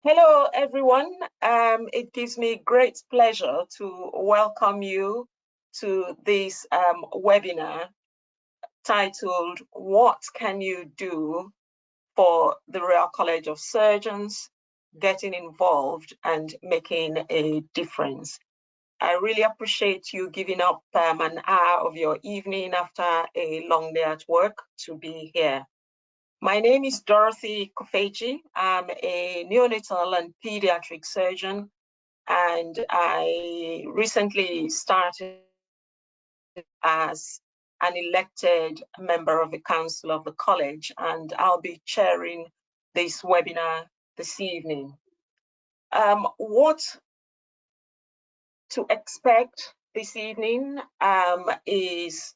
Hello, everyone. It gives me great pleasure to welcome you to this webinar titled, What Can You Do for the Royal College of Surgeons, Getting Involved and Making a Difference? I really appreciate you giving up an hour of your evening after a long day at work to be here. My name is Dorothy Kofeji. I'm a neonatal and pediatric surgeon, and I recently started as an elected member of the council of the college, and I'll be chairing this webinar this evening. What to expect this evening is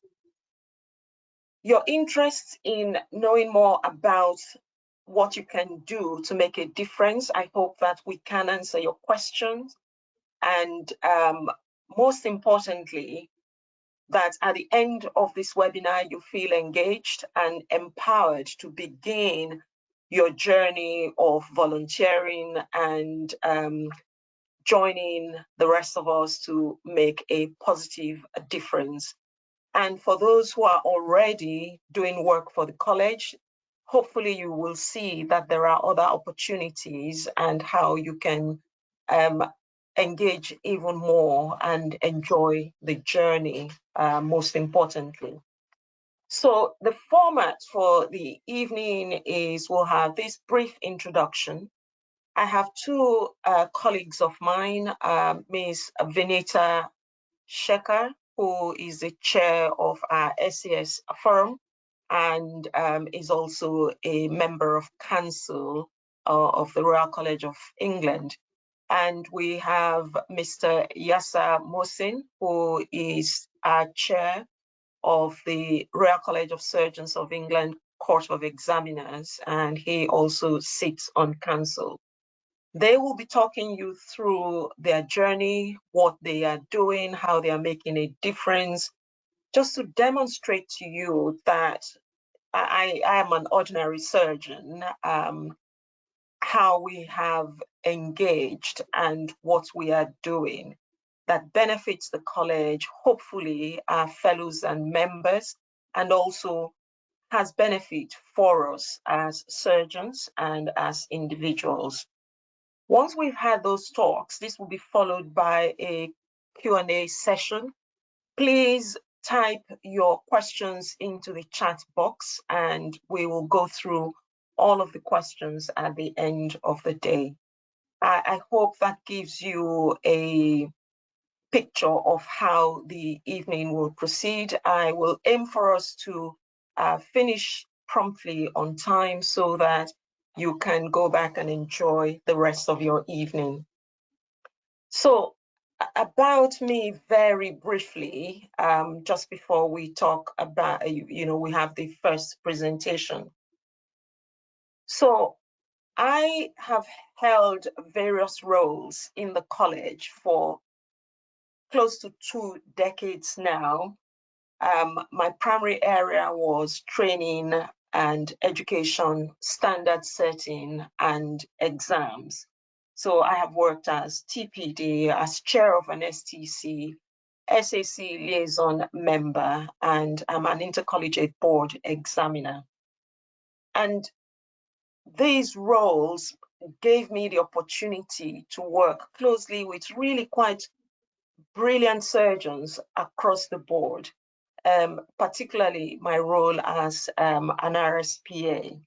your interest in knowing more about what you can do to make a difference. I hope that we can answer your questions. And most importantly, that at the end of this webinar, you feel engaged and empowered to begin your journey of volunteering and joining the rest of us to make a positive difference. And for those who are already doing work for the college, hopefully you will see that there are other opportunities and how you can engage even more and enjoy the journey, most importantly. So the format for the evening is we'll have this brief introduction. I have two colleagues of mine, Ms. Vinita Shekhar, who is the chair of our RCS forum and is also a member of council of the Royal College of England. And we have Mr. Yasser Mohsin, who is our chair of the Royal College of Surgeons of England Court of Examiners, and he also sits on council. They will be talking you through their journey, what they are doing, how they are making a difference, just to demonstrate to you that I am an ordinary surgeon, how we have engaged and what we are doing that benefits the college, hopefully our fellows and members, and also has benefit for us as surgeons and as individuals. Once we've had those talks, this will be followed by a Q&A session. Please type your questions into the chat box and we will go through all of the questions at the end of the day. I hope that gives you a picture of how the evening will proceed. I will aim for us to finish promptly on time so that you can go back and enjoy the rest of your evening. So about me very briefly, just before we talk about, we have the first presentation. So I have held various roles in the college for close to 2 decades now. My primary area was training and education, standard setting, and exams. So I have worked as TPD, as chair of an STC, SAC liaison member, and I'm an intercollegiate board examiner. And these roles gave me the opportunity to work closely with really quite brilliant surgeons across the board, particularly my role as an RSPA.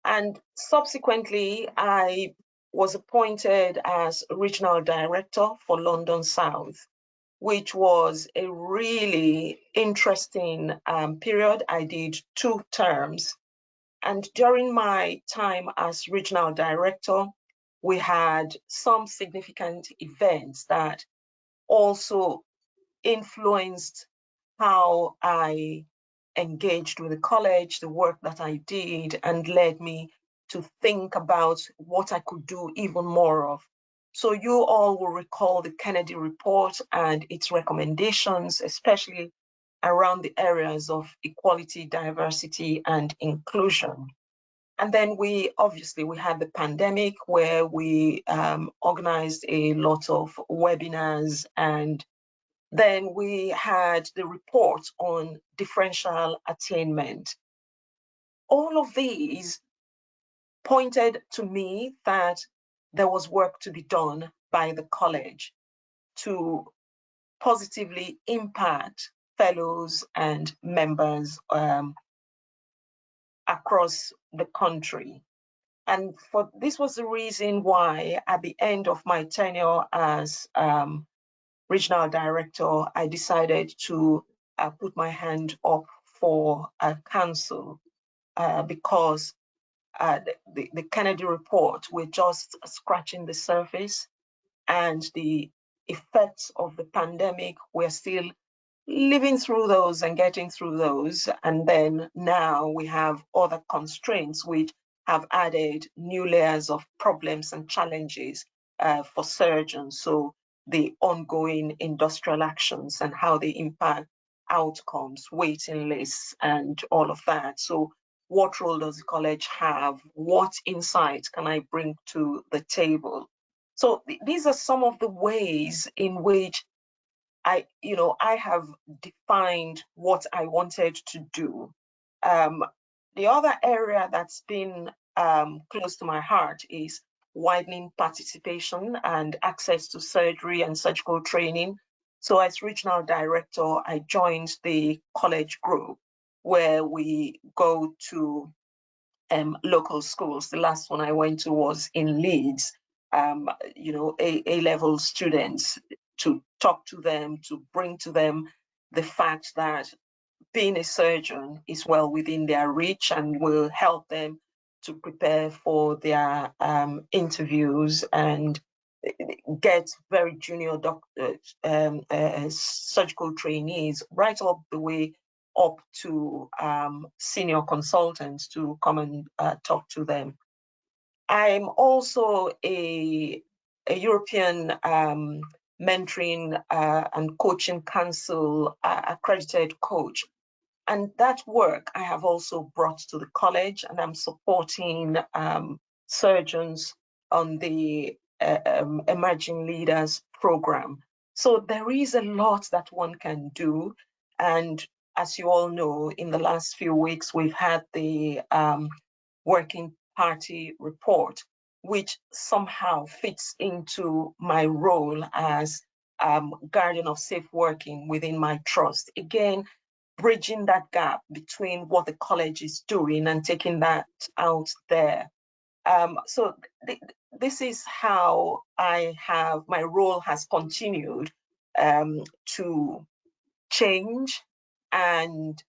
And subsequently, I was appointed as regional director for London South, which was a really interesting period. I did 2 terms. And during my time as regional director, we had some significant events that also influenced how I engaged with the college, the work that I did, and led me to think about what I could do even more of. So you all will recall the Kennedy report and its recommendations, especially around the areas of equality, diversity, and inclusion. And then we had the pandemic where we organized a lot of webinars, and then we had the report on differential attainment. All of these pointed to me that there was work to be done by the college to positively impact fellows and members across the country. And this was the reason why at the end of my tenure as regional director, I decided to put my hand up for a council because the Kennedy report, we're just scratching the surface, and the effects of the pandemic, we're still living through those and getting through those. And then now we have other constraints which have added new layers of problems and challenges for surgeons. So the ongoing industrial actions and how they impact outcomes, waiting lists, and all of that. So what role does the college have? What insight can I bring to the table? So these are some of the ways in which I have defined what I wanted to do. The other area that's been close to my heart is widening participation and access to surgery and surgical training. So as regional director, I joined the college group where we go to local schools. The last one I went to was in Leeds, A-level students, to talk to them, to bring to them the fact that being a surgeon is well within their reach and will help them to prepare for their interviews and get very junior surgical trainees right up the way up to senior consultants to come and talk to them. I'm also a European Mentoring and Coaching Council accredited coach. And that work I have also brought to the college, and I'm supporting surgeons on the Emerging Leaders program. So there is a lot that one can do. And as you all know, in the last few weeks, we've had the Working Party report, which somehow fits into my role as guardian of safe working within my trust. Again, bridging that gap between what the college is doing and taking that out there. So this is how my role has continued to change and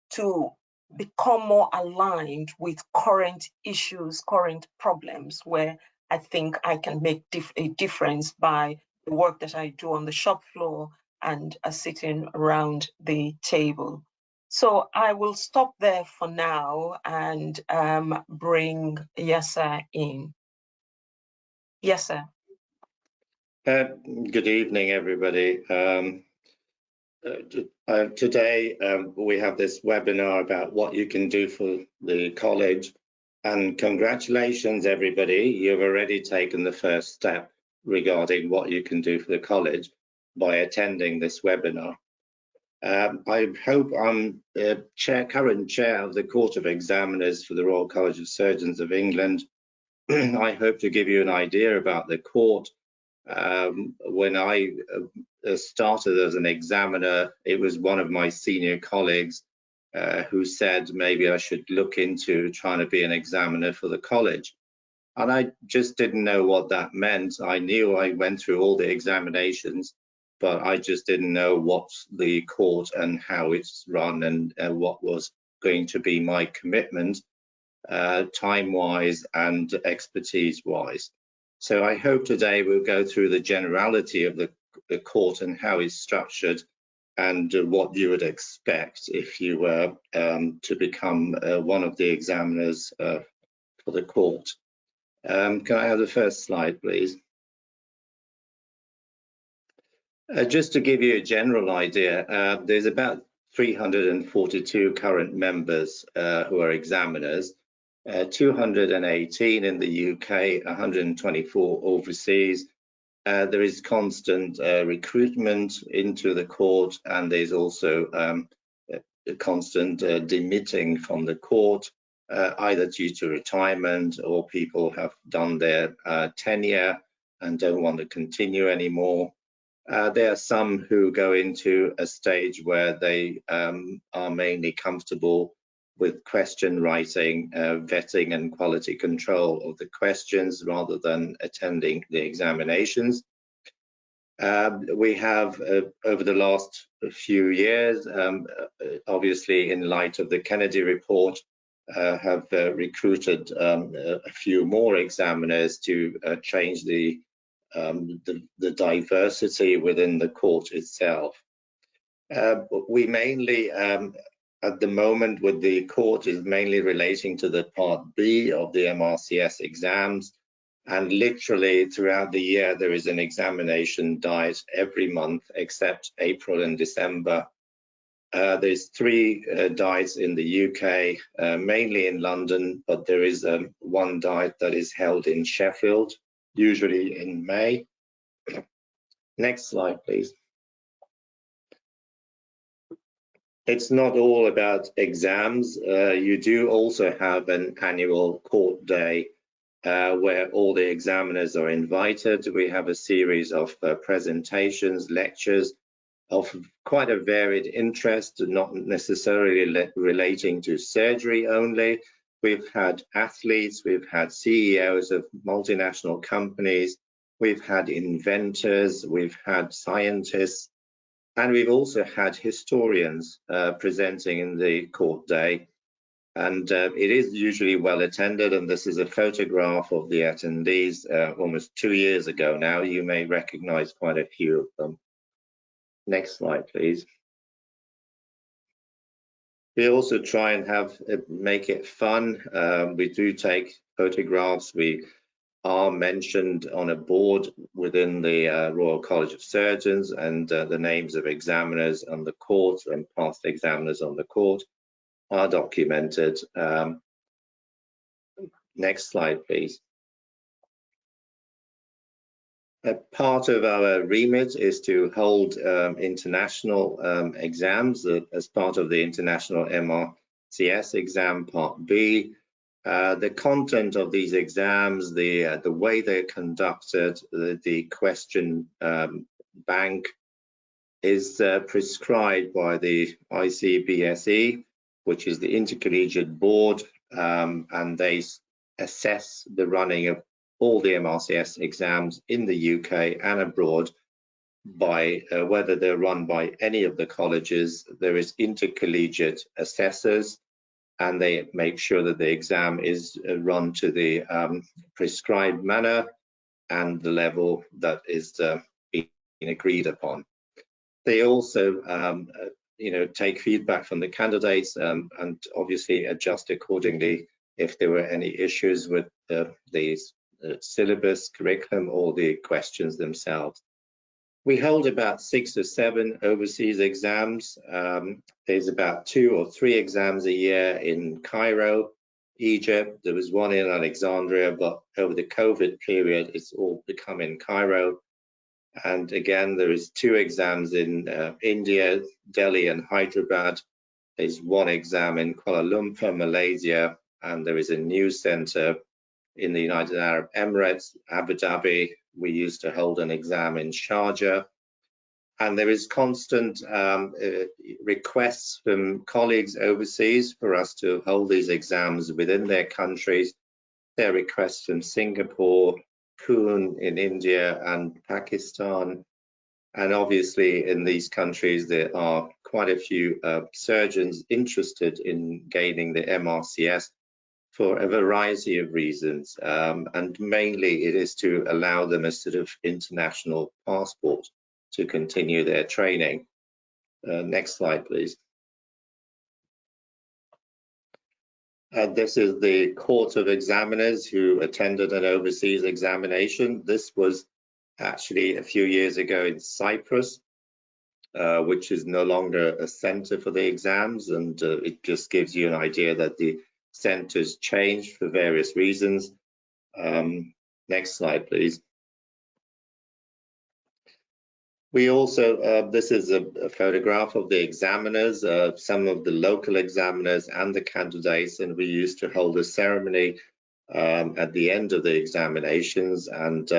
to become more aligned with current issues, current problems, where I think I can make a difference by the work that I do on the shop floor and sitting around the table. So I will stop there for now and bring Yasa in. Yasa. Good evening, everybody. Today we have this webinar about what you can do for the college, and congratulations everybody, you've already taken the first step regarding what you can do for the college by attending this webinar. I hope I'm current chair of the Court of Examiners for the Royal College of Surgeons of England. I hope to give you an idea about the court. When I started as an examiner, it was one of my senior colleagues who said maybe I should look into trying to be an examiner for the college. And I just didn't know what that meant. I knew I went through all the examinations, but I just didn't know what's the court and how it's run and what was going to be my commitment time-wise and expertise-wise. So I hope today we'll go through the generality of the court and how it's structured and what you would expect if you were to become one of the examiners for the court. Can I have the first slide, please? Just to give you a general idea, there's about 342 current members who are examiners, 218 in the UK, 124 overseas. There is constant recruitment into the court, and there's also a constant demitting from the court, either due to retirement or people have done their tenure and don't want to continue anymore. There are some who go into a stage where they are mainly comfortable with question writing, vetting and quality control of the questions rather than attending the examinations. We have, over the last few years, obviously in light of the Kennedy report, have recruited a few more examiners to change the diversity within the court itself. We mainly, at the moment with the court, is mainly relating to the Part B of the MRCS exams, and literally throughout the year there is an examination diet every month except April and December. There's 3 diets in the UK, mainly in London, but there is one diet that is held in Sheffield, usually in May. Next slide, please. It's not all about exams. You do also have an annual court day where all the examiners are invited. We have a series of presentations, lectures of quite a varied interest, not necessarily relating to surgery only. We've had athletes, we've had CEOs of multinational companies, we've had inventors, we've had scientists, and we've also had historians presenting in the court day. And it is usually well attended, and this is a photograph of the attendees almost 2 years ago now. You may recognize quite a few of them. Next slide, please. We also try and make it fun. We do take photographs. We are mentioned on a board within the Royal College of Surgeons, and the names of examiners on the court and past examiners on the court are documented. Next slide, please. A part of our remit is to hold international exams as part of the International MRCS exam Part B. The content of these exams, the way they're conducted, the question bank is prescribed by the ICBSE, which is the Intercollegiate Board, and they assess the running of all the MRCS exams in the UK and abroad by whether they're run by any of the colleges. There is intercollegiate assessors, and they make sure that the exam is run to the prescribed manner and the level that is being agreed upon. They also take feedback from the candidates and obviously adjust accordingly if there were any issues with the syllabus, curriculum, or the questions themselves. We hold about 6 or 7 overseas exams. There's about 2 or 3 exams a year in Cairo, Egypt. There was one in Alexandria, but over the COVID period, it's all become in Cairo. And again, there is 2 exams in India, Delhi and Hyderabad. There's 1 exam in Kuala Lumpur, Malaysia, and there is a new center in the United Arab Emirates, Abu Dhabi. We used to hold an exam in Sharjah. And there is constant requests from colleagues overseas for us to hold these exams within their countries. There are requests from Singapore, Pune in India and Pakistan. And obviously in these countries, there are quite a few surgeons interested in gaining the MRCS for a variety of reasons. And mainly it is to allow them a sort of international passport to continue their training. Next slide, please. This is the Court of Examiners who attended an overseas examination. This was actually a few years ago in Cyprus. which is no longer a centre for the exams, and it just gives you an idea that the centres changed for various reasons. Next slide, please. We also, this is a photograph of the examiners, some of the local examiners and the candidates, and we used to hold a ceremony at the end of the examinations and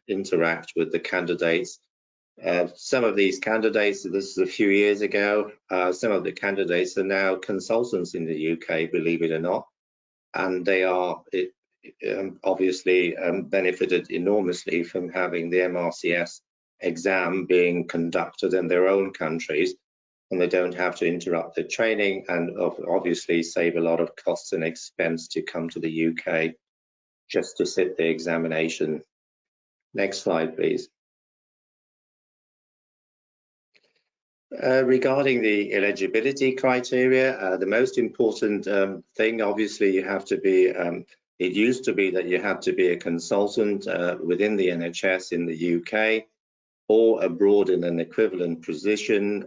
interact with the candidates. Some of these candidates, this is a few years ago, some of the candidates are now consultants in the UK, believe it or not, and they are obviously benefited enormously from having the MRCS exam being conducted in their own countries, and they don't have to interrupt their training and obviously save a lot of costs and expense to come to the UK just to sit the examination. Next slide, please. Regarding the eligibility criteria, the most important thing, obviously, you have to be, it used to be that you had to be a consultant within the NHS in the UK or abroad in an equivalent position,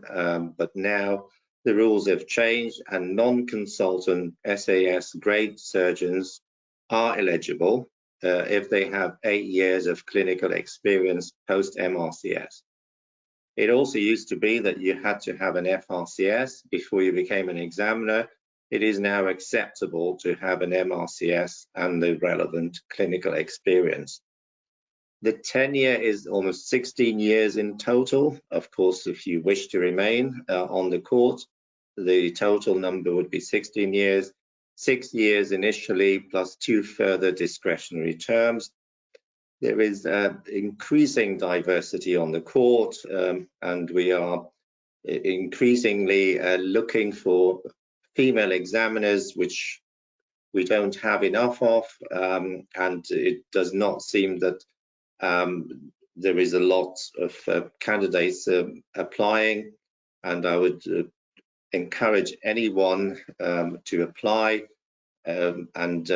but now the rules have changed and non-consultant SAS grade surgeons are eligible if they have 8 years of clinical experience post-MRCS. It also used to be that you had to have an FRCS before you became an examiner. It is now acceptable to have an MRCS and the relevant clinical experience. The tenure is almost 16 years in total. Of course, if you wish to remain on the court, the total number would be 16 years, 6 years initially, plus 2 further discretionary terms. There is increasing diversity on the court, and we are increasingly looking for female examiners, which we don't have enough of, and it does not seem that there is a lot of candidates applying, and I would encourage anyone to apply, and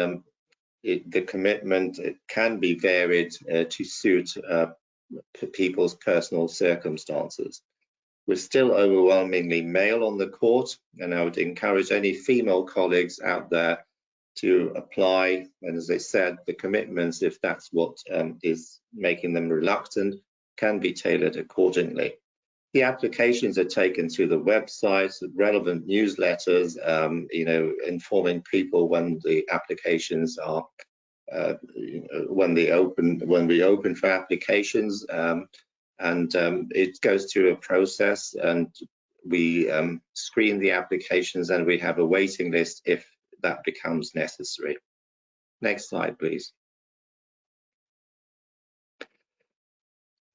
the commitment, it can be varied to suit people's personal circumstances. We're still overwhelmingly male on the court, and I would encourage any female colleagues out there to apply. And as I said, the commitments, if that's what is making them reluctant, can be tailored accordingly. The applications are taken through the website, relevant newsletters, informing people when the applications are, when we open for applications, and it goes through a process, and we screen the applications, and we have a waiting list if that becomes necessary. Next slide, please.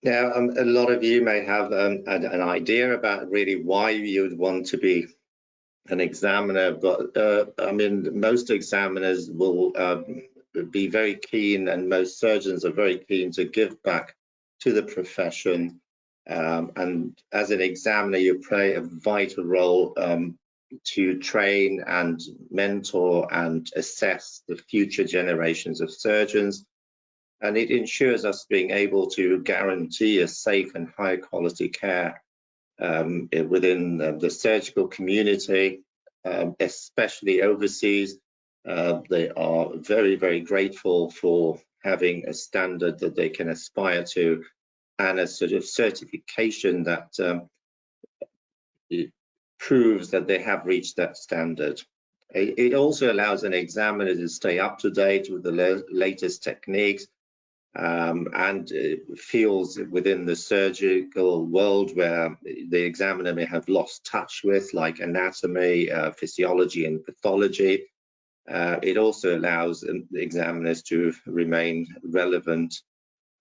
Now, a lot of you may have an idea about really why you would want to be an examiner, but I mean, most examiners will be very keen, and most surgeons are very keen to give back to the profession. And as an examiner, you play a vital role to train and mentor and assess the future generations of surgeons. And it ensures us being able to guarantee a safe and high quality care within the surgical community, especially overseas. They are very, very grateful for having a standard that they can aspire to, and a sort of certification that proves that they have reached that standard. It also allows an examiner to stay up to date with the latest techniques, and fields within the surgical world where the examiner may have lost touch with, like anatomy, physiology and pathology. It also allows the examiners to remain relevant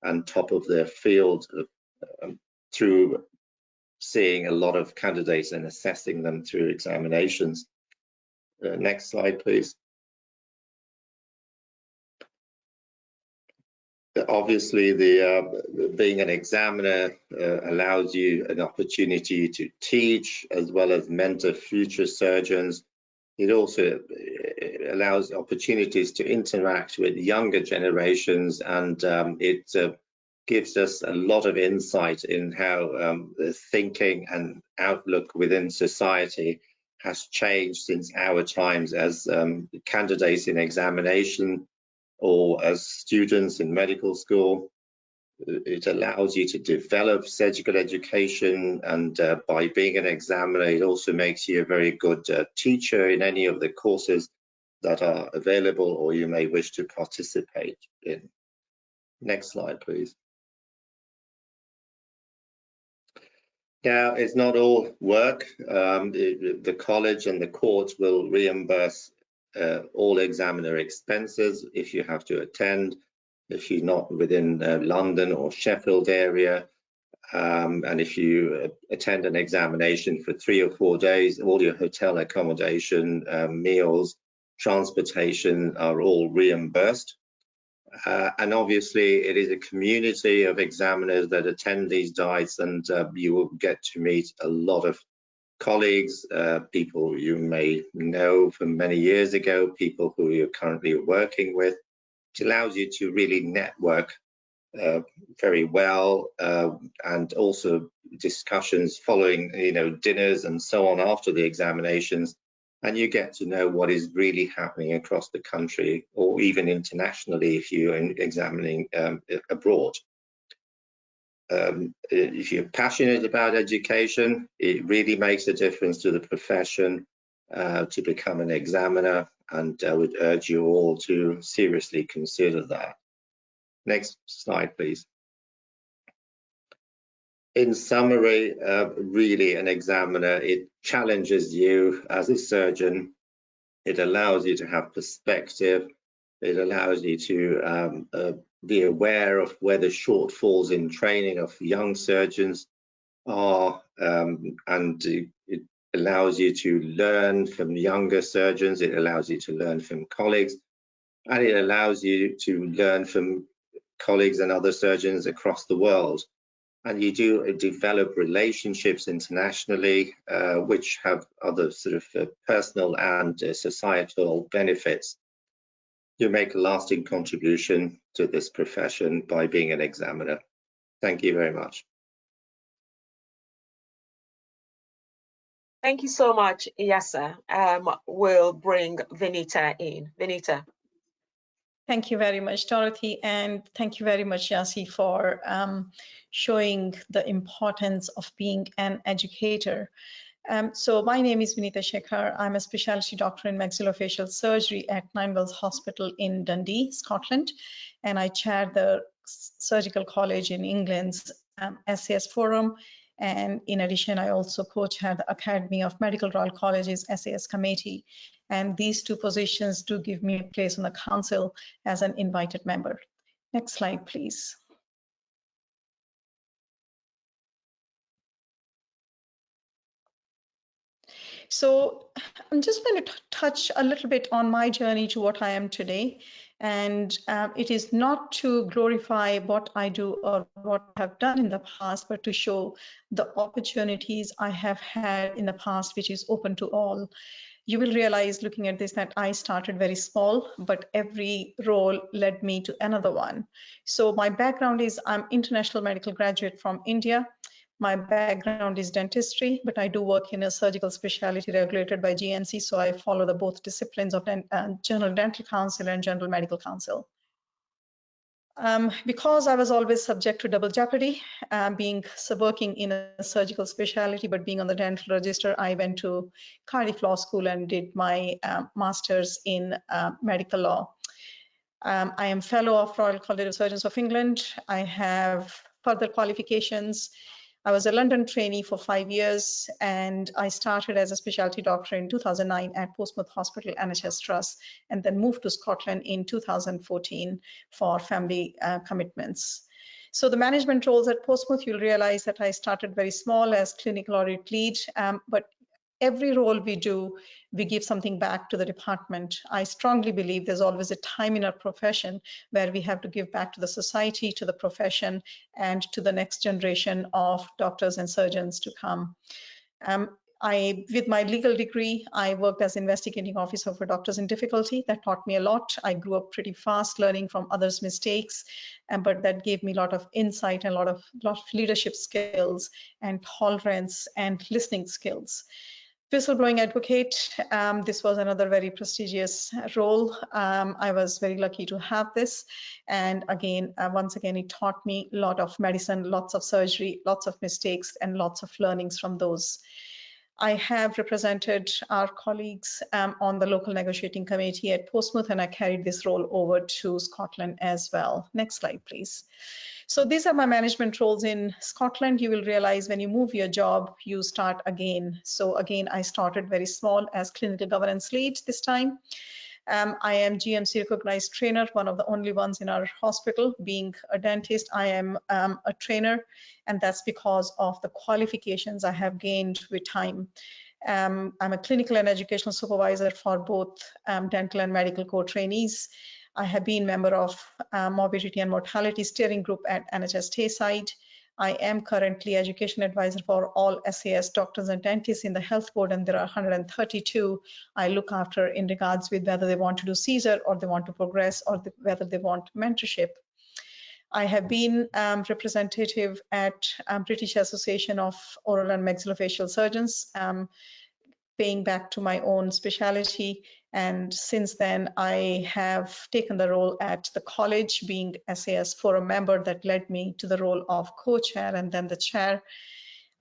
and top of their field through seeing a lot of candidates and assessing them through examinations. Next slide, please. Obviously, being an examiner allows you an opportunity to teach as well as mentor future surgeons. It also allows opportunities to interact with younger generations, and it gives us a lot of insight in how the thinking and outlook within society has changed since our times as candidates in examination or as students in medical school. It allows you to develop surgical education, and by being an examiner, it also makes you a very good teacher in any of the courses that are available or you may wish to participate in. Next slide, please. Now, it's not all work. The college and the courts will reimburse all examiner expenses if you have to attend, if you're not within London or Sheffield area, and if you attend an examination for 3 or 4 days, all your hotel accommodation, meals, transportation are all reimbursed. And obviously it is a community of examiners that attend these diets, and you will get to meet a lot of colleagues, people you may know from many years ago, people who you're currently working with. It allows you to really network very well, and also discussions following, dinners and so on after the examinations, and you get to know what is really happening across the country or even internationally if you're examining abroad. If you're passionate about education, it really makes a difference to the profession to become an examiner, and I would urge you all to seriously consider that. Next slide, please. In summary, really an examiner, it challenges you as a surgeon. It allows you to have perspective. It allows you to be aware of where the shortfalls in training of young surgeons are, and it allows you to learn from younger surgeons. It allows you to learn from colleagues, and it allows you to learn from colleagues and other surgeons across the world. And you do develop relationships internationally, which have other sort of personal and societal benefits. You make a lasting contribution to this profession by being an examiner. Thank you very much. Thank you so much, Iyasa. We'll bring Vinita in. Vinita. Thank you very much, Dorothy, and thank you very much, Yasi, for showing the importance of being an educator. So my name is Vinita Shekhar. I'm a specialty doctor in maxillofacial surgery at Ninewells Hospital in Dundee, Scotland, and I chair the Surgical College in England's RCS Forum. And in addition, I also co-chair the Academy of Medical Royal College's SAS committee. And these two positions do give me a place on the council as an invited member. Next slide, please. So I'm just going to touch a little bit on my journey to what I am today. And it is not to glorify what I do or what I have done in the past, but to show the opportunities I have had in the past, which is open to all. You will realize looking at this that I started very small, but every role led me to another one. So my background is I'm international medical graduate from India. My background is dentistry, but I do work in a surgical specialty regulated by GMC, so I follow the both disciplines of General Dental Council and General Medical Council. Because I was always subject to double jeopardy, working in a surgical specialty, but being on the dental register, I went to Cardiff Law School and did my master's in medical law. I am fellow of Royal College of Surgeons of England. I have further qualifications. I was a London trainee for 5 years, and I started as a specialty doctor in 2009 at Portsmouth Hospital NHS Trust, and then moved to Scotland in 2014 for family commitments. So the management roles at Portsmouth, you'll realize that I started very small as clinical audit lead, but every role we do, we give something back to the department. I strongly believe there's always a time in our profession where we have to give back to the society, to the profession, and to the next generation of doctors and surgeons to come. With my legal degree, I worked as investigating officer for Doctors in Difficulty. That taught me a lot. I grew up pretty fast, learning from others' mistakes, but that gave me a lot of insight and a lot of leadership skills and tolerance and listening skills. Whistleblowing advocate, this was another very prestigious role. I was very lucky to have this. And again, once again, it taught me a lot of medicine, lots of surgery, lots of mistakes, and lots of learnings from those. I have represented our colleagues on the local negotiating committee at Portsmouth, and I carried this role over to Scotland as well. Next slide, please. So these are my management roles in Scotland. You will realize when you move your job, you start again. So again, I started very small as clinical governance lead this time. I am GMC recognized trainer, one of the only ones in our hospital. Being a dentist, I am a trainer, and that's because of the qualifications I have gained with time. I'm a clinical and educational supervisor for both dental and medical core trainees. I have been member of morbidity and mortality steering group at NHS Tayside. I am currently education advisor for all SAS doctors and dentists in the health board, and there are 132 I look after in regards with whether they want to do Caesar or they want to progress or whether they want mentorship. I have been representative at British Association of Oral and Maxillofacial Surgeons, paying back to my own specialty. And since then, I have taken the role at the college, being SAS Forum member. That led me to the role of co-chair and then the chair.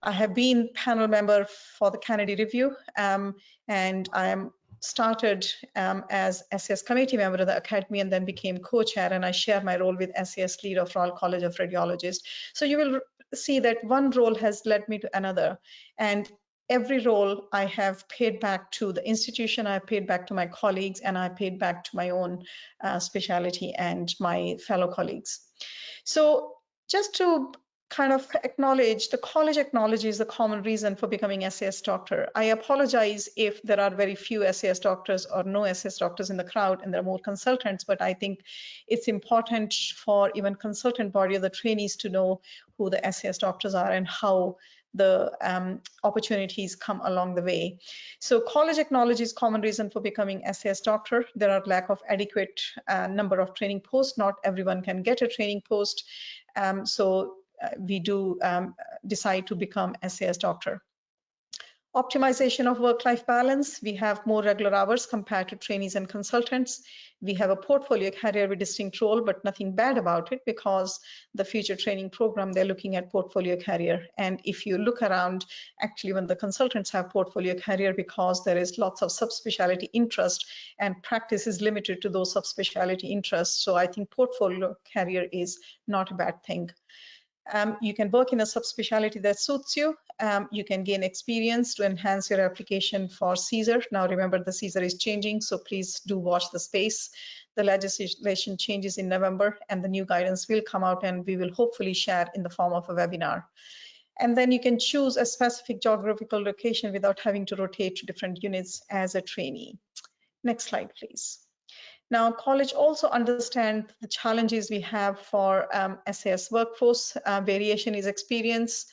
I have been panel member for the Kennedy Review, and I am started as SAS committee member of the academy and then became co-chair, and I share my role with SAS lead of Royal College of Radiologists. So you will see that one role has led me to another, and every role I have paid back to the institution, I paid back to my colleagues, and I paid back to my own specialty and my fellow colleagues. So just to kind of acknowledge, the college acknowledges the common reason for becoming SAS doctor. I apologize if there are very few SAS doctors or no SAS doctors in the crowd and there are more consultants, but I think it's important for even consultant body of the trainees to know who the SAS doctors are and how the opportunities come along the way. So college acknowledges common reason for becoming SAS doctor. There are lack of adequate number of training posts. Not everyone can get a training post. We do decide to become SAS doctor. Optimization of work-life balance. We have more regular hours compared to trainees and consultants. We have a portfolio career with distinct role, but nothing bad about it because the future training program, they're looking at portfolio career. And if you look around, actually when the consultants have portfolio career, because there is lots of subspecialty interest and practice is limited to those subspecialty interests. So I think portfolio career is not a bad thing. You can work in a subspecialty that suits you. You can gain experience to enhance your application for Caesar. Now remember, the Caesar is changing, so please do watch the space. The legislation changes in November and the new guidance will come out, and we will hopefully share in the form of a webinar. And then you can choose a specific geographical location without having to rotate to different units as a trainee. Next slide, please. Now, college also understands the challenges we have for SAS workforce. Variation is experience.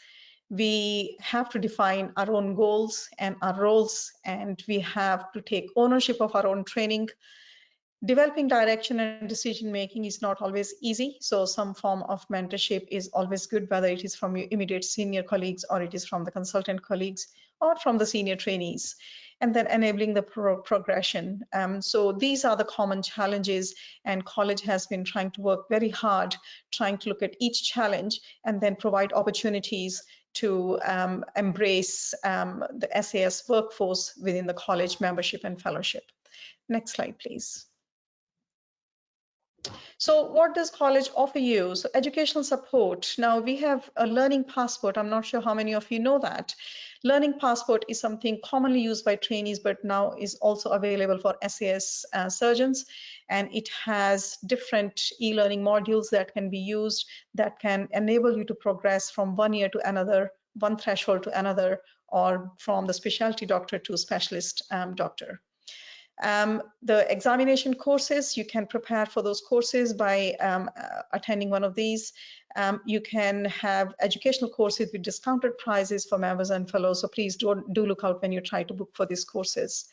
We have to define our own goals and our roles, and we have to take ownership of our own training. Developing direction and decision making is not always easy, so some form of mentorship is always good, whether it is from your immediate senior colleagues or it is from the consultant colleagues or from the senior trainees. And then enabling the progression. So these are the common challenges, and college has been trying to work very hard, trying to look at each challenge and then provide opportunities to embrace the SAS workforce within the college membership and fellowship. Next slide, please. So what does college offer you? So educational support. Now we have a learning passport. I'm not sure how many of you know that. Learning passport is something commonly used by trainees, but now is also available for SAS surgeons. And it has different e-learning modules that can be used that can enable you to progress from one year to another, one threshold to another, or from the specialty doctor to specialist doctor. The examination courses, you can prepare for those courses by attending one of these. You can have educational courses with discounted prices for members and fellows, so please do look out when you try to book for these courses.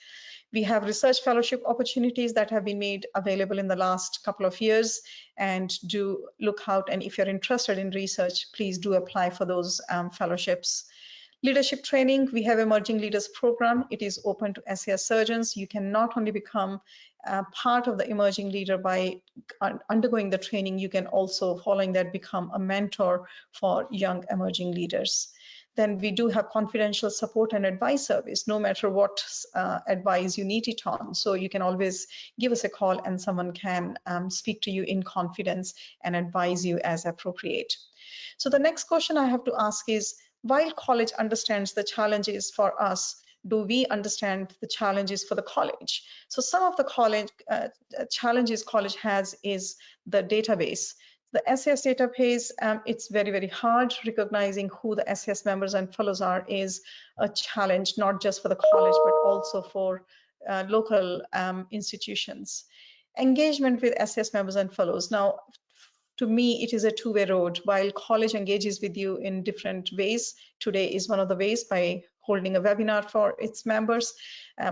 We have research fellowship opportunities that have been made available in the last couple of years, and do look out, and if you're interested in research, please do apply for those fellowships. Leadership training, we have Emerging Leaders Program. It is open to SAS surgeons. You can not only become part of the emerging leader by undergoing the training, you can also, following that, become a mentor for young emerging leaders. Then we do have confidential support and advice service, no matter what advice you need it on. So you can always give us a call and someone can speak to you in confidence and advise you as appropriate. So the next question I have to ask is, while college understands the challenges for us, do we understand the challenges for the college? So some of the college challenges college has is the database. The SAS database, it's very, very hard. Recognizing who the SAS members and fellows are is a challenge, not just for the college, but also for local institutions. Engagement with SAS members and fellows. Now, to me, it is a two-way road. While college engages with you in different ways, today is one of the ways by holding a webinar for its members,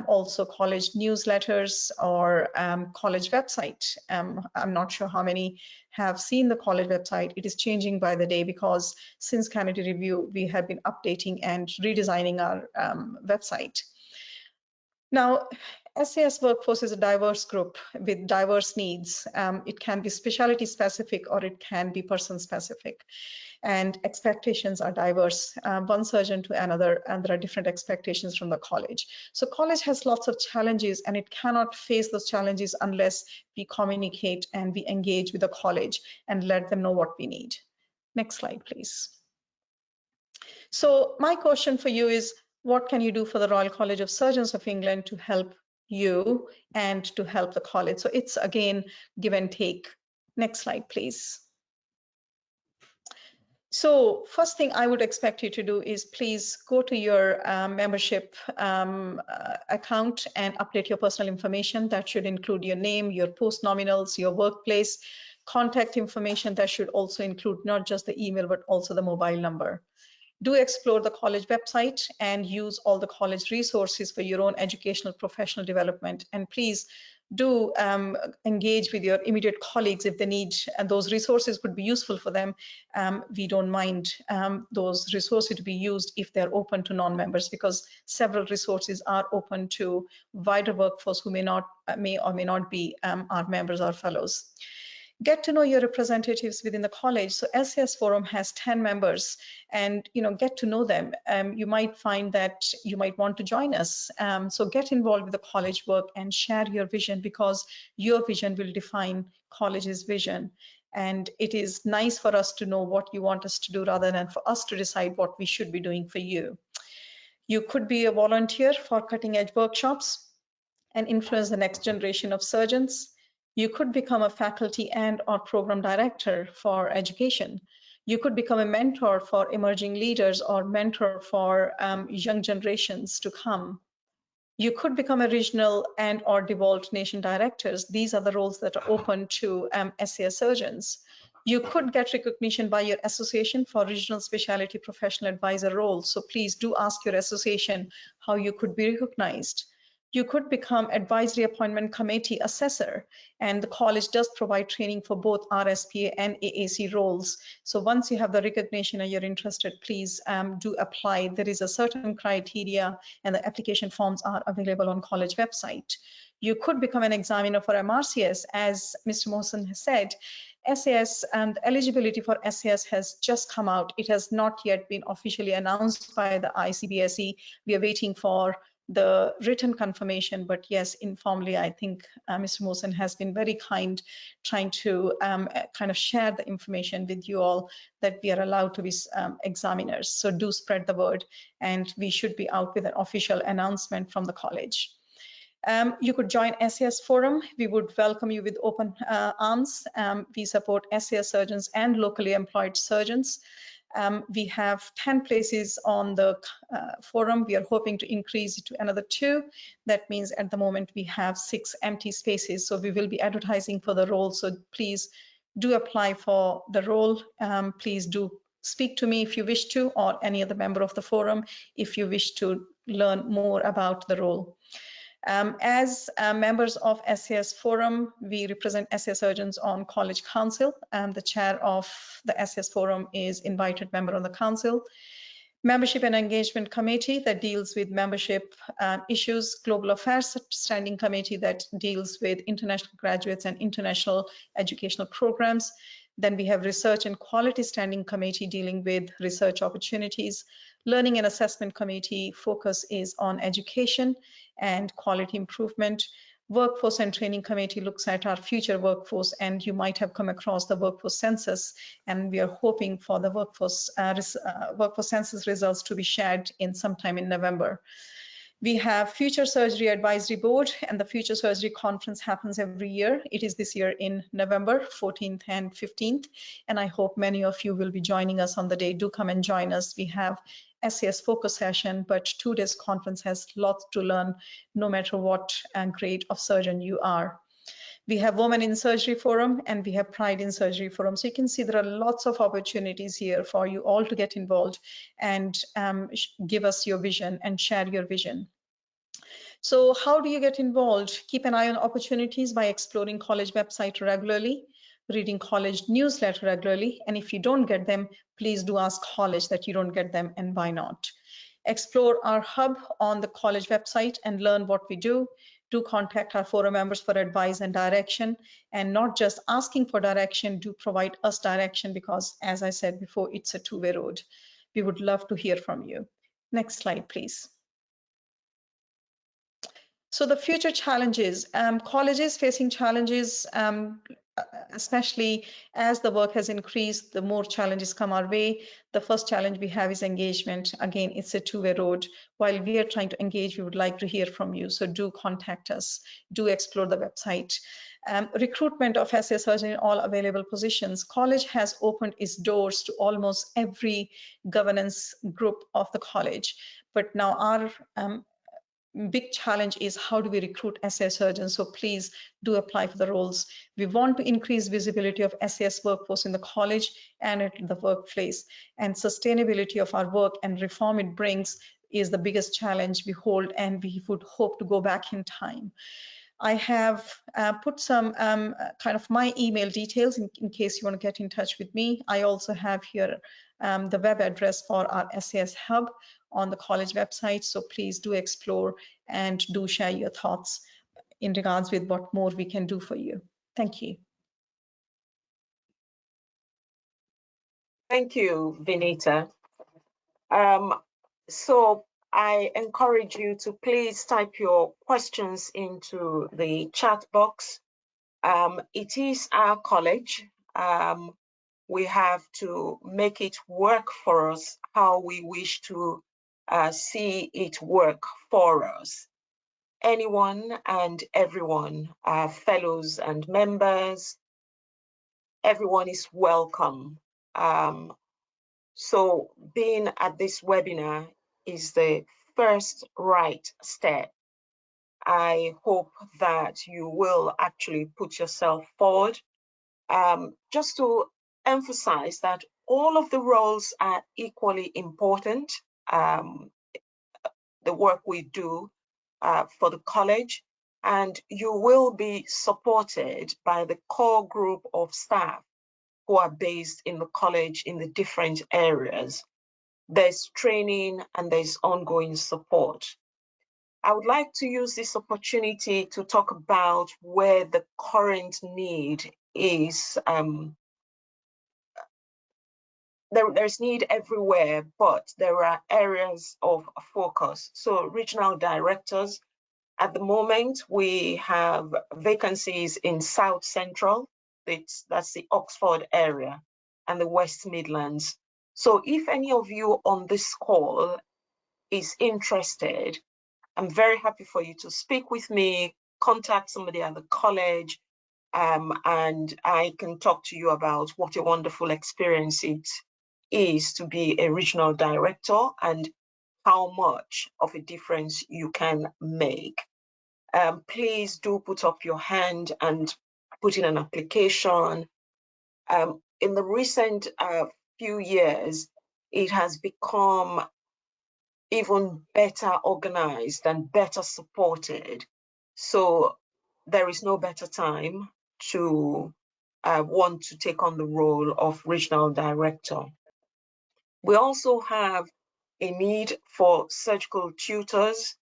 also college newsletters or college website. I'm not sure how many have seen the college website. It is changing by the day because since Kennedy Review, we have been updating and redesigning our website. Now, SAS workforce is a diverse group with diverse needs. It can be specialty specific or it can be person specific. And expectations are diverse, one surgeon to another, and there are different expectations from the college. So college has lots of challenges and it cannot face those challenges unless we communicate and we engage with the college and let them know what we need. Next slide, please. So my question for you is, what can you do for the Royal College of Surgeons of England to help you and to help the college? So it's again, give and take. Next slide, please. So first thing I would expect you to do is please go to your membership account and update your personal information. That should include your name, your post nominals, your workplace, contact information. That should also include not just the email, but also the mobile number. Do explore the college website and use all the college resources for your own educational professional development. And please do engage with your immediate colleagues if they need, and those resources would be useful for them. We don't mind those resources to be used if they're open to non-members, because several resources are open to wider workforce who may or may not be our members or fellows. Get to know your representatives within the college. So SAS Forum has 10 members and get to know them. You might find that you might want to join us. So get involved with the college work and share your vision, because your vision will define college's vision. And it is nice for us to know what you want us to do rather than for us to decide what we should be doing for you. You could be a volunteer for cutting edge workshops and influence the next generation of surgeons. You could become a faculty and or program director for education. You could become a mentor for emerging leaders or mentor for young generations to come. You could become a regional and or devolved nation directors. These are the roles that are open to SAS surgeons. You could get recognition by your association for regional specialty professional advisor roles. So please do ask your association how you could be recognized. You could become advisory appointment committee assessor, and the college does provide training for both RSPA and AAC roles. So once you have the recognition and you're interested, please do apply. There is a certain criteria and the application forms are available on college website. You could become an examiner for MRCS. As Mr. Mohsen has said, SAS and eligibility for SAS has just come out. It has not yet been officially announced by the ICBSE. We are waiting for the written confirmation, but yes, informally, I think Mr. Mohsen has been very kind, trying to kind of share the information with you all that we are allowed to be examiners. So do spread the word, and we should be out with an official announcement from the college. You could join SAS Forum. We would welcome you with open arms. We support SAS surgeons and locally employed surgeons. We have 10 places on the forum. We are hoping to increase it to another 2. That means at the moment we have 6 empty spaces. So we will be advertising for the role. So please do apply for the role. Please do speak to me if you wish to, or any other member of the forum if you wish to learn more about the role. As members of SCS Forum, we represent SCS Surgeons on College Council. The chair of the SCS Forum is invited member on the council. Membership and Engagement Committee that deals with membership issues, Global Affairs Standing Committee that deals with international graduates and international educational programs. Then we have Research and Quality Standing Committee dealing with research opportunities. Learning and Assessment Committee focus is on education and quality improvement. Workforce and Training Committee looks at our future workforce, and you might have come across the workforce census, and we are hoping for the workforce census results to be shared in sometime in November. We have Future Surgery Advisory Board, and the Future Surgery Conference happens every year. It is this year in November 14th and 15th, and I hope many of you will be joining us on the day. Do come and join us. We have SCS focus session, but 2 days conference has lots to learn no matter what grade of surgeon you are. We have Women in Surgery Forum, and we have Pride in Surgery Forum. So you can see there are lots of opportunities here for you all to get involved and give us your vision and share your vision. So how do you get involved? Keep an eye on opportunities by exploring college website regularly, reading college newsletter regularly, and if you don't get them, please do ask college that you don't get them and why not. Explore our hub on the college website and learn what we do. Do contact our forum members for advice and direction, and not just asking for direction, do provide us direction, because as I said before, it's a 2-way road. We would love to hear from you. Next slide, please. So the future challenges, colleges facing challenges, especially as the work has increased, the more challenges come our way. The first challenge we have is engagement. Again, it's a 2-way road. While we are trying to engage, we would like to hear from you. So do contact us, do explore the website. Recruitment of SCS surgeons in all available positions. College has opened its doors to almost every governance group of the college. But now our big challenge is how do we recruit SCS surgeons? So please do apply for the roles. We want to increase visibility of SCS workforce in the college and at the workplace, and sustainability of our work and reform it brings is the biggest challenge we hold, and we would hope to go back in time. I have put some kind of my email details in case you want to get in touch with me. I also have here the web address for our SCS hub on the college website. So please do explore and do share your thoughts in regards with what more we can do for you. Thank you. Thank you, Vinita. So I encourage you to please type your questions into the chat box. It is our college. We have to make it work for us how we wish to see it work for us. Anyone and everyone, fellows and members, everyone is welcome. So being at this webinar is the first right step. I hope that you will actually put yourself forward. Just to emphasize that all of the roles are equally important. The work we do for the college, and you will be supported by the core group of staff who are based in the college in the different areas. There's training and there's ongoing support. I would like to use this opportunity to talk about where the current need is. There's need everywhere, but there are areas of focus. So regional directors, at the moment, we have vacancies in South Central, that's the Oxford area, and the West Midlands. So if any of you on this call is interested, I'm very happy for you to speak with me, contact somebody at the college, and I can talk to you about what a wonderful experience is to be a regional director and how much of a difference you can make. Please do put up your hand and put in an application. In the recent few years, it has become even better organized and better supported. So there is no better time to want to take on the role of regional director. We also have a need for surgical tutors.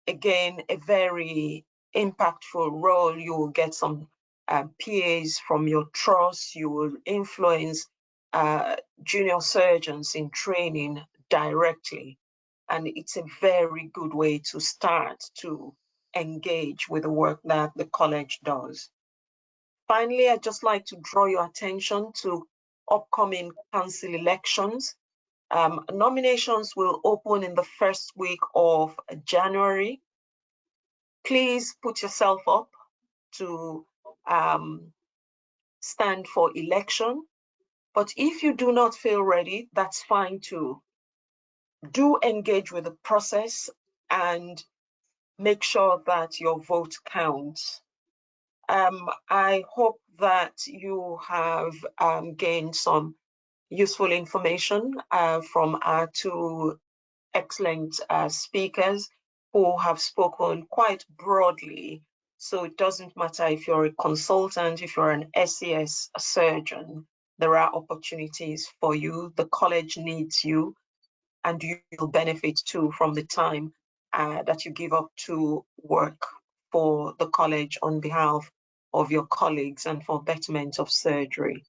Again, a very impactful role. You will get some PAs from your trust. You will influence junior surgeons in training directly. And it's a very good way to start to engage with the work that the college does. Finally, I'd just like to draw your attention to upcoming council elections. Nominations will open in the first week of January. Please put yourself up to stand for election. But if you do not feel ready, that's fine too. Do engage with the process and make sure that your vote counts. I hope that you have gained some useful information from our two excellent speakers who have spoken quite broadly. So it doesn't matter if you're a consultant, if you're an RCS surgeon, there are opportunities for you. The college needs you, and you'll benefit too from the time that you give up to work for the college on behalf of your colleagues and for betterment of surgery.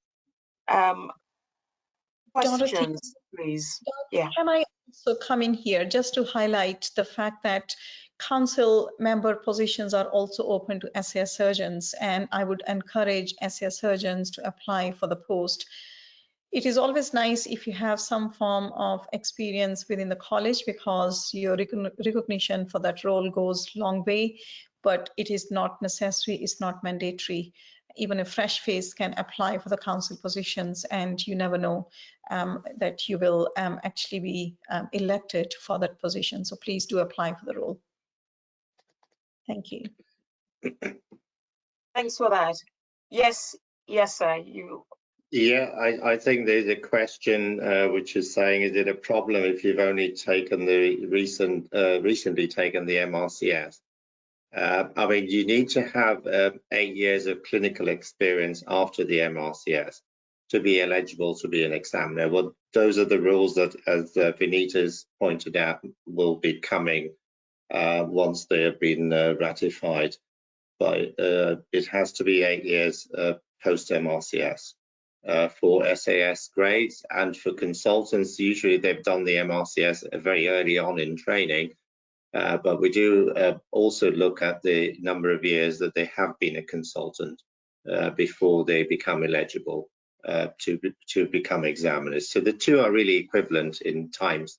Questions, please. Yeah. Can I also come in here just to highlight the fact that council member positions are also open to RCS surgeons, and I would encourage RCS surgeons to apply for the post. It is always nice if you have some form of experience within the college, because your recognition for that role goes a long way, but it is not necessary, it's not mandatory. Even a fresh face can apply for the council positions, and you never know that you will actually be elected for that position. So please do apply for the role. Thank you. Thanks for that. Yes, sir, you. Yeah, I think there's a question which is saying, is it a problem if you've only taken the recently taken the MRCS? I mean, you need to have 8 years of clinical experience after the MRCS to be eligible to be an examiner. Well, those are the rules that, as Vinita's pointed out, will be coming once they have been ratified. But it has to be 8 years post MRCS. For SAS grades, and for consultants, usually they've done the MRCS very early on in training, but we do also look at the number of years that they have been a consultant before they become eligible to become examiners. So the two are really equivalent in times.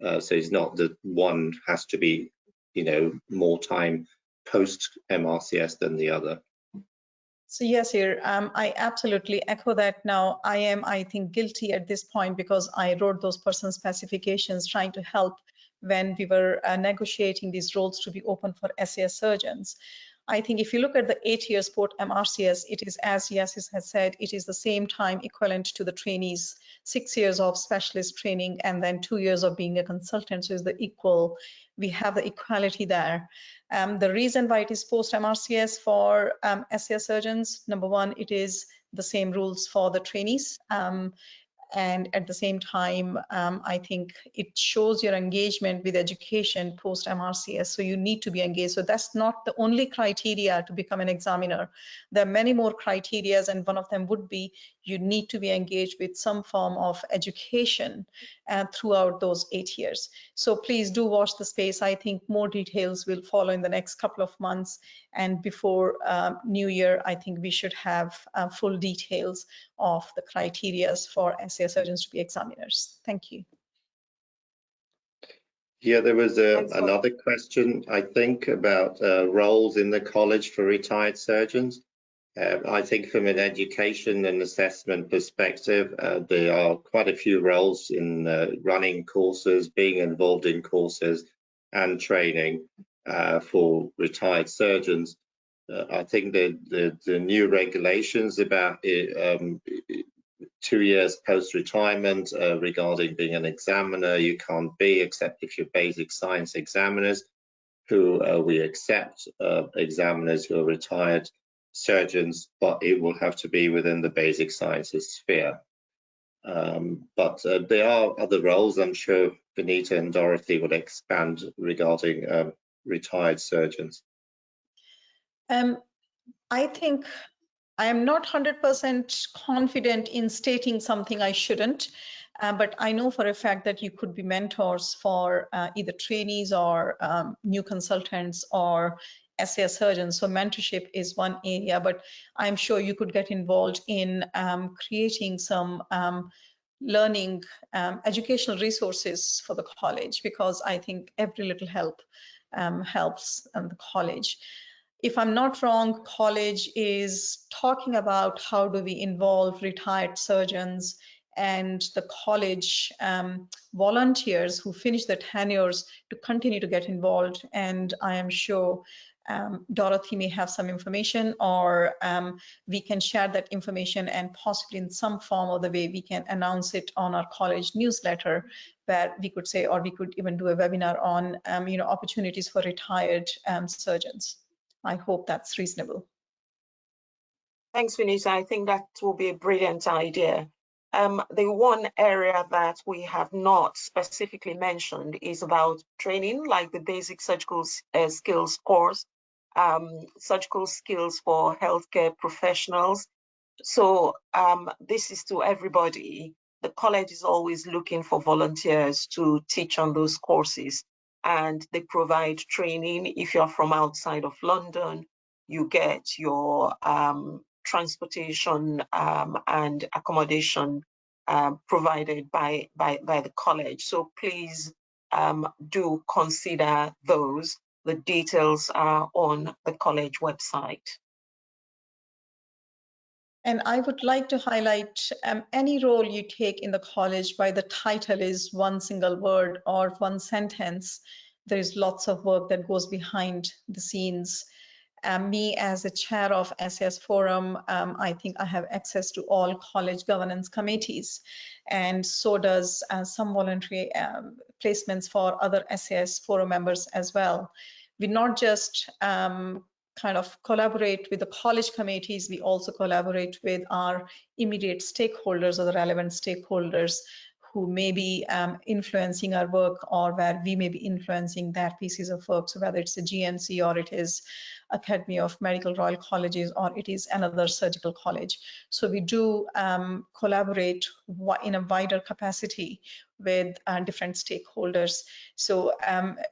So it's not that one has to be, you know, more time post MRCS than the other. So yes, here I absolutely echo that. Now I think, guilty at this point, because I wrote those person specifications trying to help when we were negotiating these roles to be open for SAS surgeons. I think if you look at the 8 years post MRCS, it is, as Yasis has said, it is the same time equivalent to the trainees, 6 years of specialist training and then 2 years of being a consultant. So it's the equal, we have the equality there. The reason why it is post MRCS for SAS surgeons, number one, it is the same rules for the trainees. And at the same time, I think it shows your engagement with education post MRCS. So you need to be engaged. So that's not the only criteria to become an examiner. There are many more criteria, and one of them would be you need to be engaged with some form of education throughout those 8 years. So please do watch the space. I think more details will follow in the next couple of months. And before New Year, I think we should have full details of the criteria for SAS surgeons to be examiners. Thank you. Yeah, there was another question, I think, about roles in the college for retired surgeons. I think from an education and assessment perspective, there are quite a few roles in running courses, being involved in courses and training for retired surgeons. I think the new regulations about 2 years post-retirement regarding being an examiner, you can't be except if you're basic science examiners, who we accept examiners who are retired surgeons, but it will have to be within the basic sciences sphere. But there are other roles. I'm sure Vanita and Dorothy would expand regarding retired surgeons. I think I am not 100% confident in stating something I shouldn't, but I know for a fact that you could be mentors for either trainees or new consultants or SAS surgeons. So mentorship is one area, but I'm sure you could get involved in creating some learning educational resources for the college, because I think every little help helps the college. If I'm not wrong, college is talking about how do we involve retired surgeons and the college volunteers who finish their tenures to continue to get involved. And I am sure Dorothy may have some information, or we can share that information and possibly in some form or the way we can announce it on our college newsletter, where we could say, or we could even do a webinar on opportunities for retired surgeons. I hope that's reasonable. Thanks, Vanessa. I think that will be a brilliant idea. The one area that we have not specifically mentioned is about training, like the basic surgical skills course, surgical skills for healthcare professionals. So this is to everybody. The college is always looking for volunteers to teach on those courses, and they provide training. If you're from outside of London, you get your transportation and accommodation provided by the college. So please do consider those. The details are on the college website. And I would like to highlight any role you take in the college, by the title is one single word or one sentence. There is lots of work that goes behind the scenes. Me as a chair of SAS Forum, I think I have access to all college governance committees, and so does some voluntary placements for other SAS Forum members as well. We not just kind of collaborate with the college committees, we also collaborate with our immediate stakeholders or the relevant stakeholders who may be influencing our work, or where we may be influencing their pieces of work. So whether it's a GNC, or it is Academy of Medical Royal Colleges, or it is another surgical college. So we do collaborate in a wider capacity with different stakeholders. So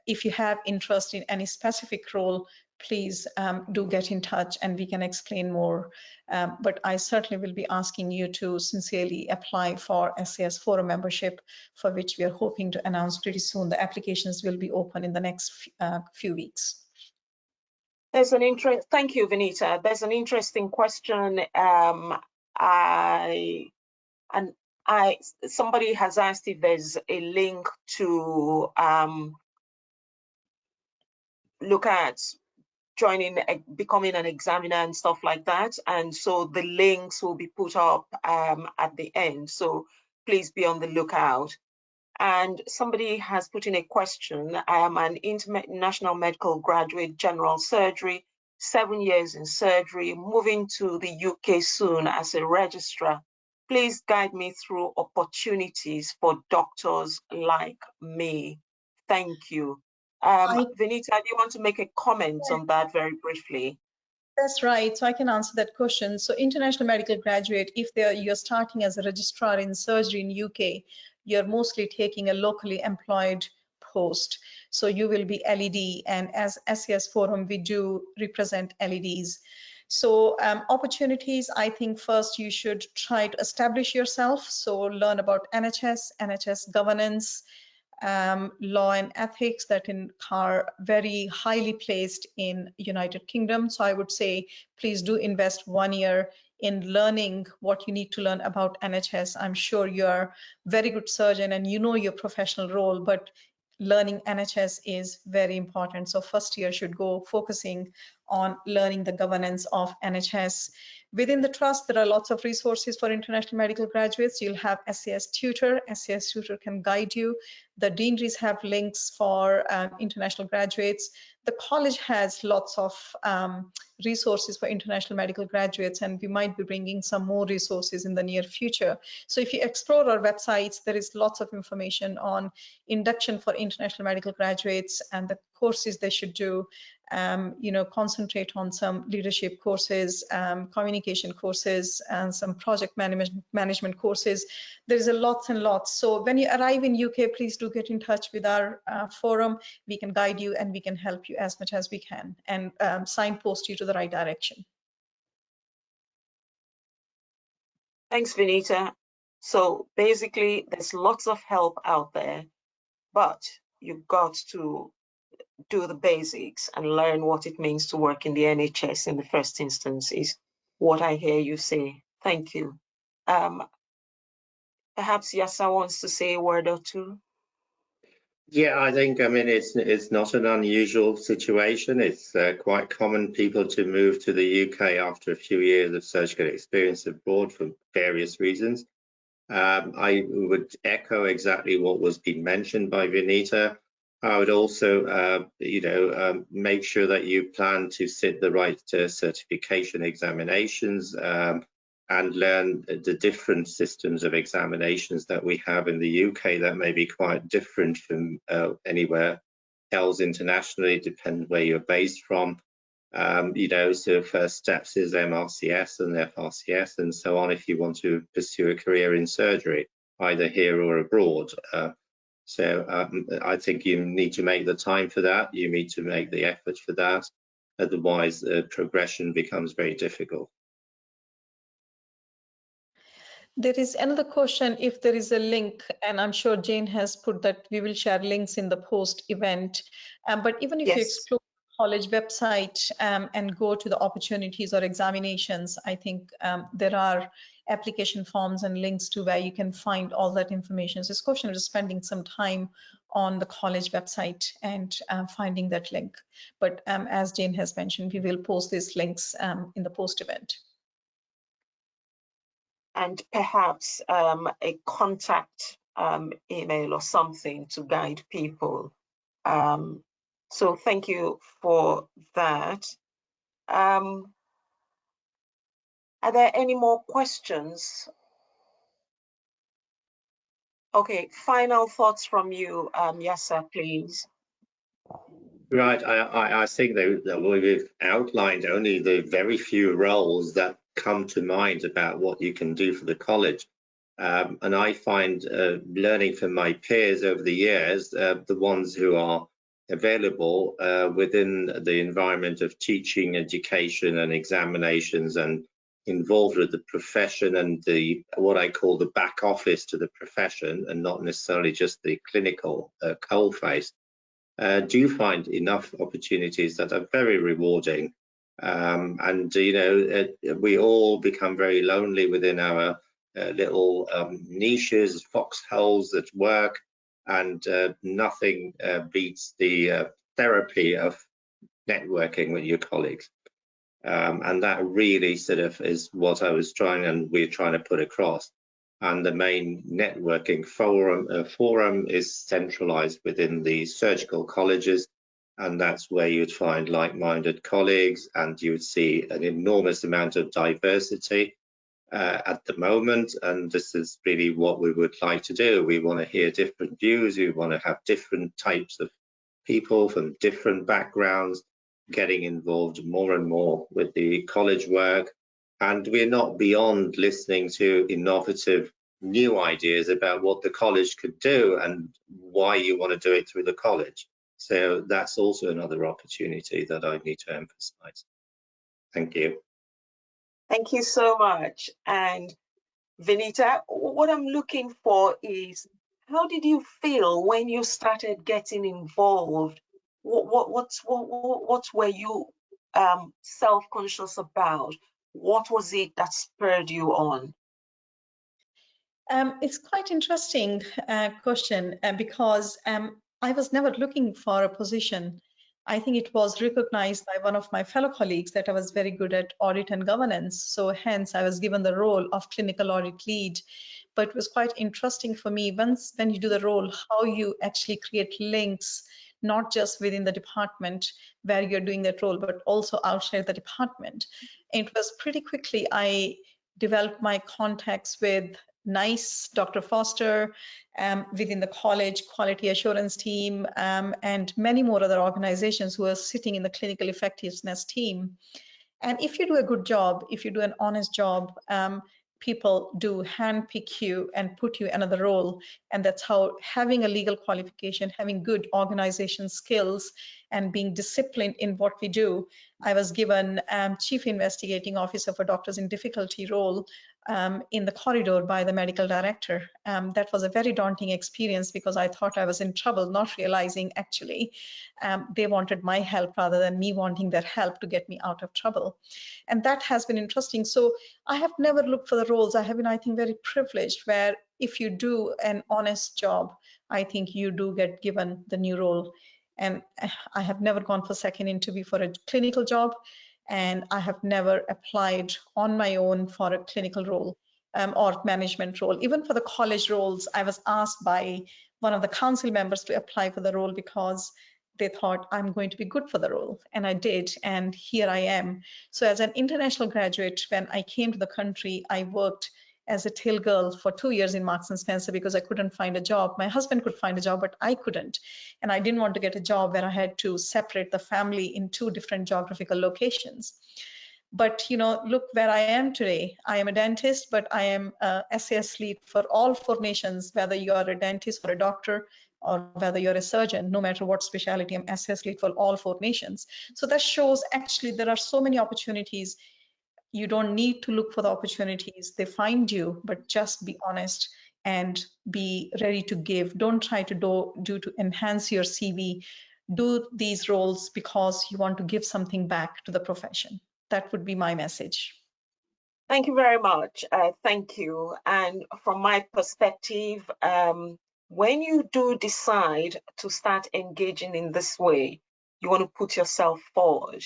if you have interest in any specific role, please do get in touch and we can explain more. But I certainly will be asking you to sincerely apply for SAS Forum membership, for which we are hoping to announce pretty soon. The applications will be open in the next few weeks. There's an thank you, Vanita. There's an interesting question. Somebody has asked if there's a link to look at becoming an examiner and stuff like that. And so the links will be put up at the end. So please be on the lookout. And somebody has put in a question. I am an international medical graduate, general surgery, 7 years in surgery, moving to the UK soon as a registrar. Please guide me through opportunities for doctors like me. Thank you. Vanita, do you want to make a comment on that very briefly? That's right. So I can answer that question. So international medical graduate, if you're starting as a registrar in surgery in UK, you're mostly taking a locally employed post. So you will be LED, and as SAS Forum, we do represent LEDs. So opportunities, I think first you should try to establish yourself. So learn about NHS governance, law and ethics that are very highly placed in United Kingdom. So I would say, please do invest 1 year in learning what you need to learn about NHS. I'm sure you're a very good surgeon and you know your professional role, but learning NHS is very important. So first year should go focusing on learning the governance of NHS. Within the trust, there are lots of resources for international medical graduates. You'll have SCS Tutor. SCS Tutor can guide you. The deaneries have links for international graduates. The college has lots of resources for international medical graduates, and we might be bringing some more resources in the near future. So if you explore our websites, there is lots of information on induction for international medical graduates and the courses they should do. Concentrate on some leadership courses, communication courses, and some project management courses. There's a lots and lots. So when you arrive in UK, please do get in touch with our forum. We can guide you and we can help you as much as we can and signpost you to the right direction. Thanks, Vinita. So basically, there's lots of help out there, but you've got to do the basics and learn what it means to work in the NHS in the first instance is what I hear you say. Thank you. Perhaps Yasa wants to say a word or two. Yeah, I mean, it's not an unusual situation. It's quite common people to move to the UK after a few years of surgical experience abroad for various reasons. I would echo exactly what was being mentioned by Vinita. I would also, make sure that you plan to sit the right certification examinations and learn the different systems of examinations that we have in the UK that may be quite different from anywhere else internationally, depending where you're based from. So first steps is MRCS and FRCS and so on if you want to pursue a career in surgery, either here or abroad. I think you need to make the time for that. You need to make the effort for that. Otherwise, progression becomes very difficult. There is another question, if there is a link, and I'm sure Jane has put that we will share links in the post event. But even if you explore the college website and go to the opportunities or examinations, I think there are application forms and links to where you can find all that information. So it's a question of just spending some time on the college website and finding that link. But as Jane has mentioned, we will post these links in the post event. And perhaps a contact email or something to guide people. So thank you for that. Are there any more questions? Okay, final thoughts from you, Yasa, please. Right, I think that we've outlined only the very few roles that come to mind about what you can do for the college. And I find learning from my peers over the years, the ones who are available within the environment of teaching, education and examinations and involved with the profession and what I call the back office to the profession and not necessarily just the clinical coalface. Do find enough opportunities that are very rewarding. We all become very lonely within our little niches, foxholes at work, and nothing beats the therapy of networking with your colleagues. And that really sort of is what we're trying to put across. And the main networking forum is centralized within the surgical colleges, and that's where you'd find like-minded colleagues, and you would see an enormous amount of diversity at the moment, and this is really what we would like to do. We want to hear different views, we want to have different types of people from different backgrounds getting involved more and more with the college work. And we're not beyond listening to innovative new ideas about what the college could do and why you want to do it through the college. So that's also another opportunity that I need to emphasize. Thank you. Thank you so much. And Vinita, what I'm looking for is How did you feel when you started getting involved? What were you self-conscious about? What was it that spurred you on? It's quite interesting question because I was never looking for a position. I think it was recognized by one of my fellow colleagues that I was very good at audit and governance. So hence I was given the role of clinical audit lead. But it was quite interesting for me once when you do the role, how you actually create links, not just within the department where you're doing that role, but also outside the department. It was pretty quickly I developed my contacts with NICE, Dr. Foster, within the college quality assurance team, and many more other organizations who are sitting in the clinical effectiveness team. And if you do a good job, if you do an honest job, people do handpick you and put you in another role. And that's how having a legal qualification, having good organization skills, and being disciplined in what we do. I was given Chief Investigating Officer for Doctors in Difficulty role in the corridor by the medical director. That was a very daunting experience because I thought I was in trouble, not realizing actually they wanted my help rather than me wanting their help to get me out of trouble. And that has been interesting. So I have never looked for the roles. I have been, I think, very privileged where if you do an honest job, I think you do get given the new role. And I have never gone for second interview for a clinical job, and I have never applied on my own for a clinical role or management role. Even for the college roles, I was asked by one of the council members to apply for the role because they thought I'm going to be good for the role, and I did, and here I am. So as an international graduate, when I came to the country, I worked as a till girl for 2 years in Marks and Spencer because I couldn't find a job. My husband could find a job, but I couldn't. And I didn't want to get a job where I had to separate the family in 2 different geographical locations. But look where I am today. I am a dentist, but I am a RCS lead for all 4 nations, whether you are a dentist or a doctor, or whether you're a surgeon, no matter what specialty, I'm RCS lead for all 4 nations. So that shows actually there are so many opportunities. You don't need to look for the opportunities, they find you, but just be honest and be ready to give. Don't try to do to enhance your CV. Do these roles because you want to give something back to the profession. That would be my message. Thank you very much. Thank you. And from my perspective, when you do decide to start engaging in this way, you want to put yourself forward.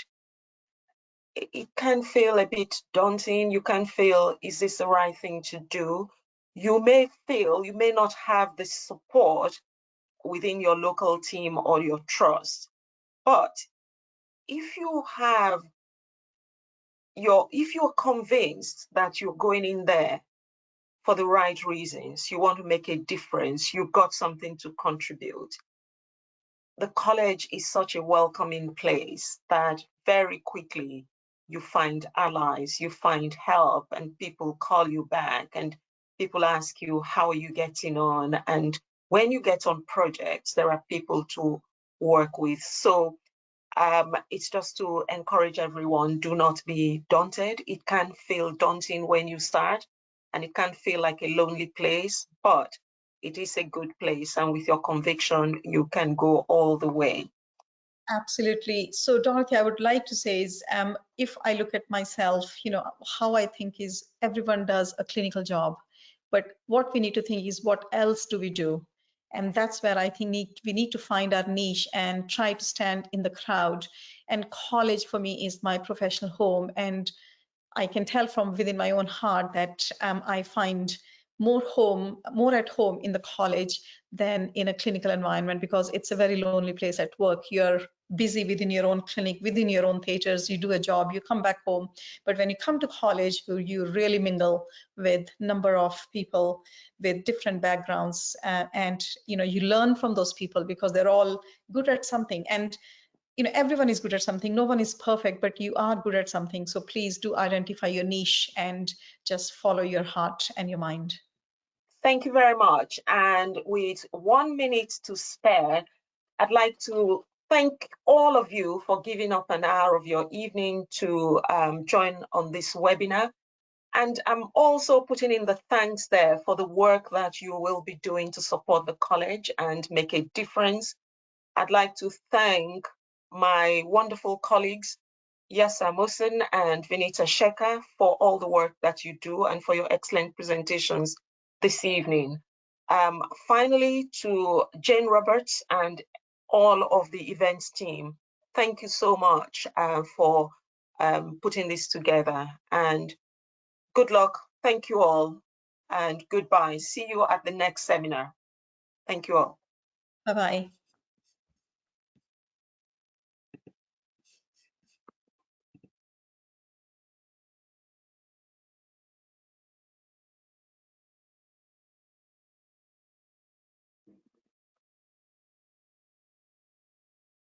It can feel a bit daunting. You can feel, is this the right thing to do? You may feel you may not have the support within your local team or your trust. But if you have if you're convinced that you're going in there for the right reasons, you want to make a difference, you've got something to contribute, the college is such a welcoming place that very quickly you find allies, you find help, and people call you back and people ask you, how are you getting on? And when you get on projects, there are people to work with. So it's just to encourage everyone, do not be daunted. It can feel daunting when you start, and it can feel like a lonely place, but it is a good place. And with your conviction, you can go all the way. Absolutely. So Dorothy, I would like to say is, if I look at myself, how I think is everyone does a clinical job, but what we need to think is what else do we do? And that's where I think we need to find our niche and try to stand in the crowd. And college for me is my professional home. And I can tell from within my own heart that I find more at home in the college than in a clinical environment, because it's a very lonely place at work. You're busy within your own clinic, within your own theaters, you do a job, you come back home. But when you come to college, you really mingle with number of people with different backgrounds, and you learn from those people because they're all good at something. And everyone is good at something. No one is perfect, but you are good at something. So please do identify your niche and just follow your heart and your mind. Thank you very much. And with 1 minute to spare, I'd like to thank all of you for giving up an hour of your evening to join on this webinar. And I'm also putting in the thanks there for the work that you will be doing to support the college and make a difference. I'd like to thank my wonderful colleagues, Yasa Mohsen and Vinita Shekhar, for all the work that you do and for your excellent presentations this evening. Finally, to Jane Roberts and all of the events team, thank you so much for putting this together, and good luck. Thank you all, and goodbye. See you at the next seminar. Thank you all. Bye-bye.